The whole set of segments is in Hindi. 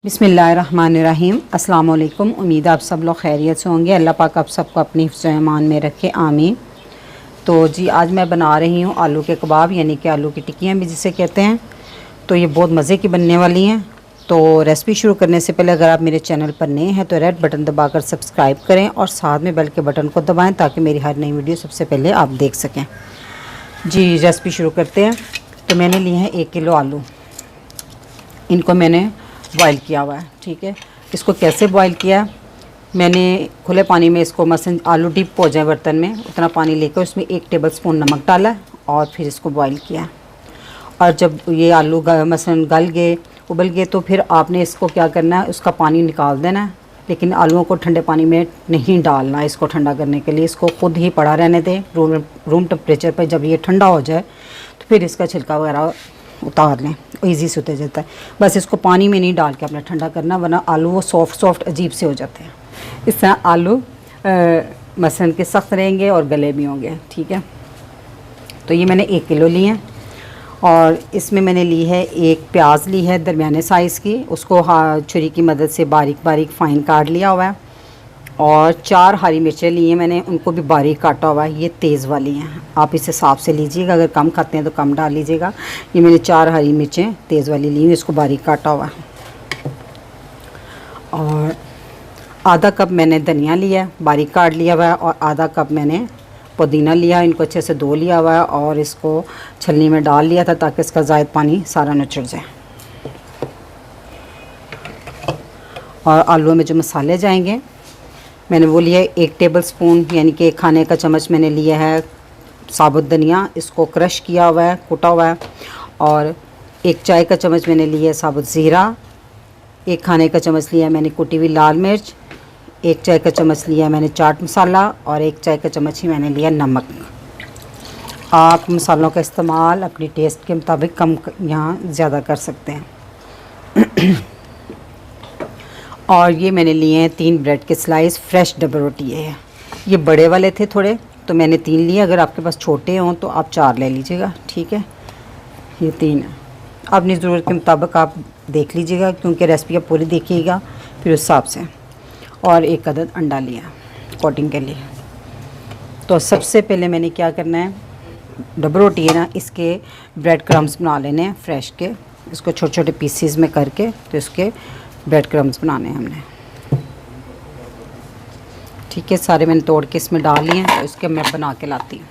बिस्मिल्लाहिर्रहमानिर्रहीम। अस्सलाम वालेकुम। उम्मीद आप सब लोग खैरियत से होंगे। अल्लाह पाक आप सबको अपनी हिफ्ज़ ईमान में रखे, आमीन। तो जी आज मैं बना रही हूँ आलू के कबाब, यानी कि आलू की टिक्कियाँ भी जिसे कहते हैं। तो ये बहुत मज़े की बनने वाली हैं। तो रेसिपी शुरू करने से पहले अगर आप मेरे चैनल पर नए हैं तो रेड बटन दबाकर सब्सक्राइब करें और साथ में बेल के बटन को दबाएँ ताकि मेरी हर नई वीडियो सबसे पहले आप देख सकें। जी रेसिपी शुरू करते हैं। तो मैंने लिए हैं 1 किलो आलू। इनको मैंने बॉईल किया हुआ है। ठीक है, इसको कैसे बॉईल किया, मैंने खुले पानी में इसको मसलन आलू डिप हो जाए बर्तन में उतना पानी लेकर उसमें 1 टेबलस्पून नमक डाला और फिर इसको बॉईल किया। और जब ये आलू मसलन गल गए, उबल गए, तो फिर आपने इसको क्या करना है, उसका पानी निकाल देना है। लेकिन आलूओं को ठंडे पानी में नहीं डालना। इसको ठंडा करने के लिए इसको खुद ही पड़ा रहने दें रूम टेम्परेचर पर। जब ये ठंडा हो जाए तो फिर इसका छिलका वगैरह उतार लें, ईज़ी से उतर जाता है। बस इसको पानी में नहीं डाल के अपना ठंडा करना, वरना आलू वो सॉफ्ट अजीब से हो जाते हैं। इस तरह आलू मसलन के सख्त रहेंगे और गले भी होंगे। ठीक है, तो ये मैंने 1 किलो लिए हैं और इसमें मैंने ली है 1 प्याज ली है दरमियाने साइज़ की। उसको छुरी की मदद से बारीक बारीक फ़ाइन काट लिया हुआ है। और 4 हरी मिर्चें ली हैं मैंने, उनको भी बारीक काटा हुआ है। ये तेज़ वाली हैं, आप इस हिसाब से लीजिएगा, अगर कम खाते हैं तो कम डाल लीजिएगा। ये मैंने 4 हरी मिर्चें तेज़ वाली ली हुई, इसको बारीक काटा हुआ है। और आधा कप मैंने धनिया लिया है, बारीक काट लिया हुआ है। और आधा कप मैंने पुदीना लिया, इनको अच्छे से धो लिया हुआ है और इसको छलनी में डाल लिया था ताकि इसका ज़ायद पानी सारा निचड़ जाए। और आलू में जो मसाले जाएंगे मैंने वो लिया 1 टेबलस्पून, यानी कि 1 खाने का चम्मच मैंने लिया है साबुत धनिया। इसको क्रश किया हुआ है, कुटा हुआ है। और 1 चाय का चम्मच मैंने लिया है साबुत ज़ीरा। 1 खाने का चम्मच लिया मैंने कुटी हुई लाल मिर्च। 1 चाय का चम्मच लिया मैंने चाट मसाला और 1 चाय का चम्मच ही मैंने लिया नमक। आप मसालों का इस्तेमाल अपनी टेस्ट के मुताबिक कम यहाँ ज़्यादा कर सकते हैं। और ये मैंने लिए हैं 3 ब्रेड के स्लाइस, फ्रेश डबल रोटी है। ये बड़े वाले थे थोड़े, तो मैंने 3 लिए। अगर आपके पास छोटे हों तो आप 4 ले लीजिएगा। ठीक है, ये 3 है। अपनी ज़रूरत के मुताबिक आप देख लीजिएगा, क्योंकि रेसिपी आप पूरी देखिएगा फिर उस हिसाब से। और 1 अदद अंडा लिया कोटिंग के लिए। तो सबसे पहले मैंने क्या करना है, डबल रोटी है ना, इसके ब्रेड क्रम्स बना लेने हैं फ्रेश के। इसको छोटे छोटे पीसीज में करके तो इसके ब्रेड क्रम्स बनाने हैं हमने। ठीक है, सारे मैंने तोड़ के इसमें डाल लिए हैं, तो इसके मैं बना के लाती हूँ।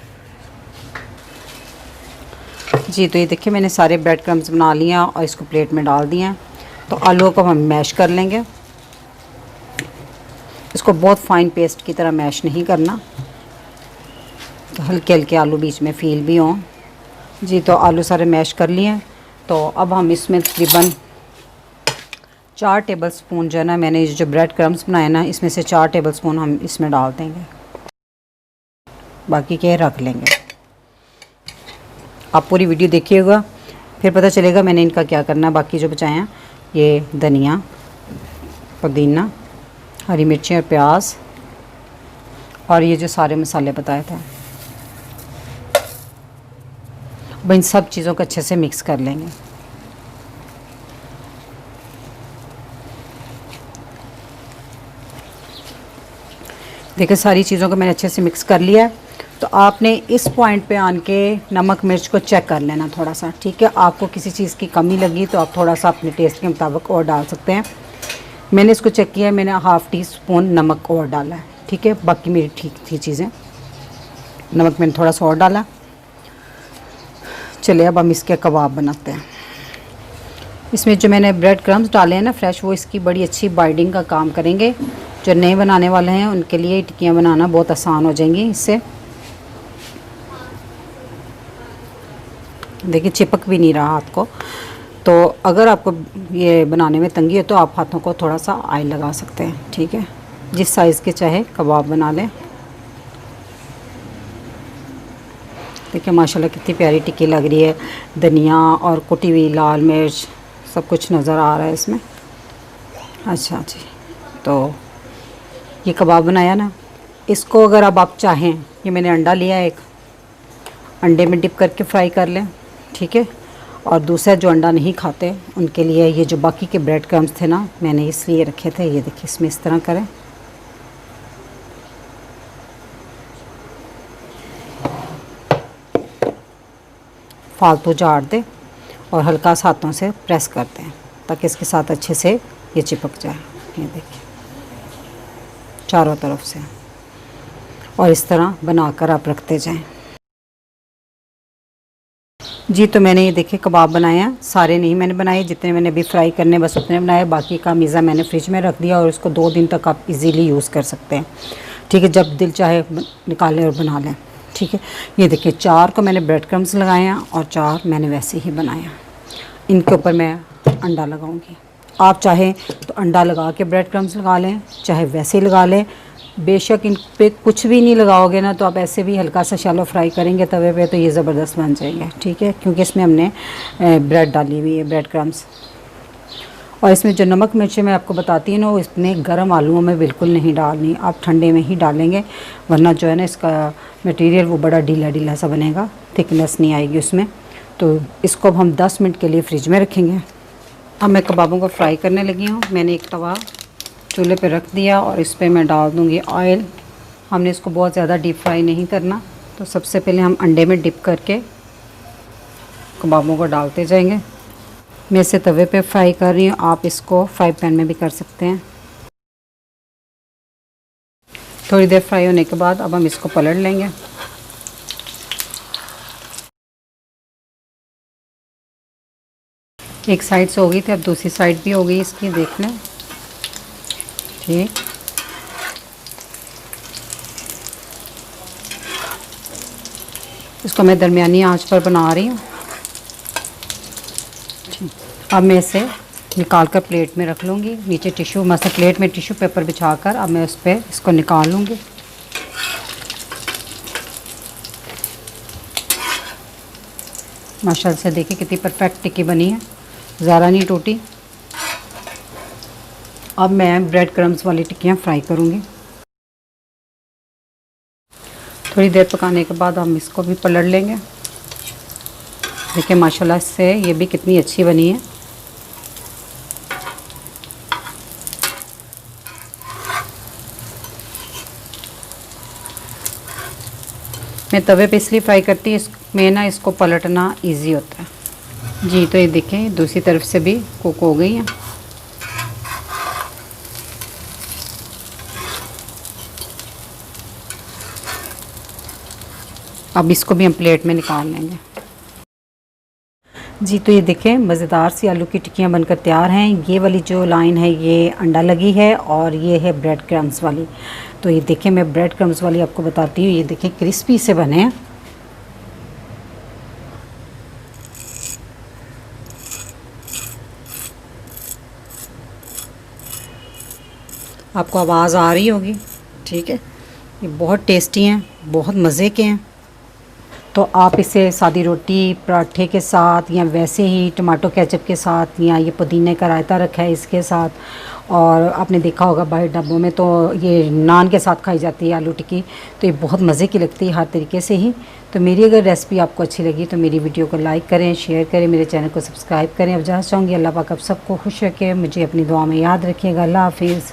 जी तो ये देखिए मैंने सारे ब्रेड क्रम्स बना लिया और इसको प्लेट में डाल दिए हैं। तो आलूओं को हम मैश कर लेंगे। इसको बहुत फाइन पेस्ट की तरह मैश नहीं करना, तो हल्के हल्के आलू बीच में फील भी हों। जी तो आलू सारे मैश कर लिए हैं। तो अब हम इसमें तकरीबन 4 टेबलस्पून जो है ना, मैंने जो ब्रेड क्रम्स बनाए ना, इसमें से 4 टेबलस्पून हम इसमें डाल देंगे, बाकी के रख लेंगे। आप पूरी वीडियो देखिएगा, फिर पता चलेगा मैंने इनका क्या करना है। बाकी जो बचाए हैं ये धनिया, पुदीना, हरी मिर्चें और प्याज, और ये जो सारे मसाले बताए थे, अब इन सब चीज़ों को अच्छे से मिक्स कर लेंगे। देखिए सारी चीज़ों को मैंने अच्छे से मिक्स कर लिया है। तो आपने इस पॉइंट पे आन के नमक मिर्च को चेक कर लेना थोड़ा सा। ठीक है, आपको किसी चीज़ की कमी लगी तो आप थोड़ा सा अपने टेस्ट के मुताबिक और डाल सकते हैं। मैंने इसको चेक किया, मैंने ½ टीस्पून नमक और डाला है। ठीक है, बाकी मेरी ठीक थी चीज़ें। नमक मैंने थोड़ा सा और डाला। चलिए अब हम इसके कबाब बनाते हैं। इसमें जो मैंने ब्रेड क्रम्स डाले हैं ना फ्रेश, वो इसकी बड़ी अच्छी बाइंडिंग का काम करेंगे। जो नए बनाने वाले हैं उनके लिए टिक्कियाँ बनाना बहुत आसान हो जाएंगी इससे। देखिए चिपक भी नहीं रहा हाथ को। तो अगर आपको ये बनाने में तंगी है तो आप हाथों को थोड़ा सा ऑयल लगा सकते हैं। ठीक है, जिस साइज़ के चाहे कबाब बना लें। देखिए माशाल्लाह कितनी प्यारी टिक्की लग रही है। धनिया और कुटी हुई लाल मिर्च सब कुछ नज़र आ रहा है इसमें। अच्छा जी, तो ये कबाब बनाया ना, इसको अगर अब आप चाहें, ये मैंने अंडा लिया है, 1 अंडे में डिप करके फ्राई कर लें। ठीक है, और दूसरा जो अंडा नहीं खाते उनके लिए ये जो बाकी के ब्रेड क्रम्स थे ना, मैंने इसलिए रखे थे। ये देखिए, इसमें इस तरह करें, फालतू झाड़ दे और हल्का सा हाथों से प्रेस करते हैं ताकि इसके साथ अच्छे से ये चिपक जाए। ये देखिए, चारों तरफ से, और इस तरह बनाकर आप रखते जाएं। जी तो मैंने ये देखिए कबाब बनाए हैं, सारे नहीं मैंने बनाए, जितने मैंने अभी फ्राई करने बस उतने बनाए। बाकी का मीज़ा मैंने फ्रिज में रख दिया और इसको 2 दिन तक आप इजीली यूज़ कर सकते हैं। ठीक है, जब दिल चाहे निकालें और बना लें। ठीक है, ये देखिए 4 को मैंने ब्रेड क्रम्स लगाए हैं और 4 मैंने वैसे ही बनाए हैं। इनके ऊपर मैं अंडा लगाऊंगी। आप चाहें तो अंडा लगा के ब्रेड क्रम्स लगा लें, चाहे वैसे ही लगा लें। बेशक इन पे कुछ भी नहीं लगाओगे ना, तो आप ऐसे भी हल्का सा शैलो फ्राई करेंगे तवे पे, तो ये ज़बरदस्त बन जाएंगे। ठीक है, क्योंकि इसमें हमने ब्रेड डाली हुई है, ब्रेड क्रम्स। और इसमें जो नमक मिर्ची मैं आपको बताती हूँ ना, वो इतने गर्म आलूओं में बिल्कुल नहीं डालनी, आप ठंडे में ही डालेंगे, वरना जो है ना इसका मटेरियल वो बड़ा ढीला ढीला सा बनेगा, थिकनेस नहीं आएगी उसमें। तो इसको अब हम 10 मिनट के लिए फ्रिज में रखेंगे। अब मैं कबाबों को फ्राई करने लगी हूँ। मैंने एक तवा चूल्हे पे रख दिया और इस पर मैं डाल दूँगी ऑयल। हमने इसको बहुत ज़्यादा डीप फ्राई नहीं करना। तो सबसे पहले हम अंडे में डिप करके कबाबों को डालते जाएंगे। मैं इसे तवे पे फ्राई कर रही हूँ, आप इसको फ्राई पैन में भी कर सकते हैं। थोड़ी देर फ्राई होने के बाद अब हम इसको पलट लेंगे। एक साइड से हो गई थी, अब दूसरी साइड भी हो गई इसकी, देख लें। ठीक, इसको मैं दरमियानी आंच पर बना रही हूँ। अब मैं इसे निकाल कर प्लेट में रख लूँगी। नीचे टिश्यू, मतलब प्लेट में टिश्यू पेपर बिछाकर अब मैं उस पर इसको निकाल लूँगी। माशाल्लाह से देखिए कितनी परफेक्ट टिक्की बनी है, ज़रा नहीं टूटी। अब मैं ब्रेड क्रम्स वाली टिक्कियाँ फ्राई करूँगी। थोड़ी देर पकाने के बाद हम इसको भी पलट लेंगे। देखिए माशाल्लाह से ये भी कितनी अच्छी बनी है। मैं तवे पे इसलिए फ्राई करती हूँ, इसमें ना इसको पलटना इजी होता है। जी तो ये देखें दूसरी तरफ से भी कुक हो गई है। अब इसको भी हम प्लेट में निकाल लेंगे। जी तो ये देखें मज़ेदार सी आलू की टिक्कियाँ बनकर तैयार हैं। ये वाली जो लाइन है ये अंडा लगी है और ये है ब्रेड क्रम्स वाली। तो ये देखें मैं ब्रेड क्रम्स वाली आपको बताती हूँ। ये देखें क्रिस्पी से बने हैं। आपको आवाज़ आ रही होगी। ठीक है, ये बहुत टेस्टी हैं, बहुत मज़े के हैं। तो आप इसे सादी रोटी पराठे के साथ या वैसे ही टमाटो केचप के साथ, या ये पुदीने का रायता रखा है इसके साथ, और आपने देखा होगा बाहर डब्बों में तो ये नान के साथ खाई जाती है आलू टिक्की। तो ये बहुत मज़े की लगती है हर तरीके से ही। तो मेरी अगर रेसिपी आपको अच्छी लगी तो मेरी वीडियो को लाइक करें, शेयर करें, मेरे चैनल को सब्सक्राइब करें। अब जहाँ चाहूँगी अल्लाह पाक आप सबको खुश रखे, मुझे अपनी दुआ में याद रखिएगा। अल्लाह हाफिज़।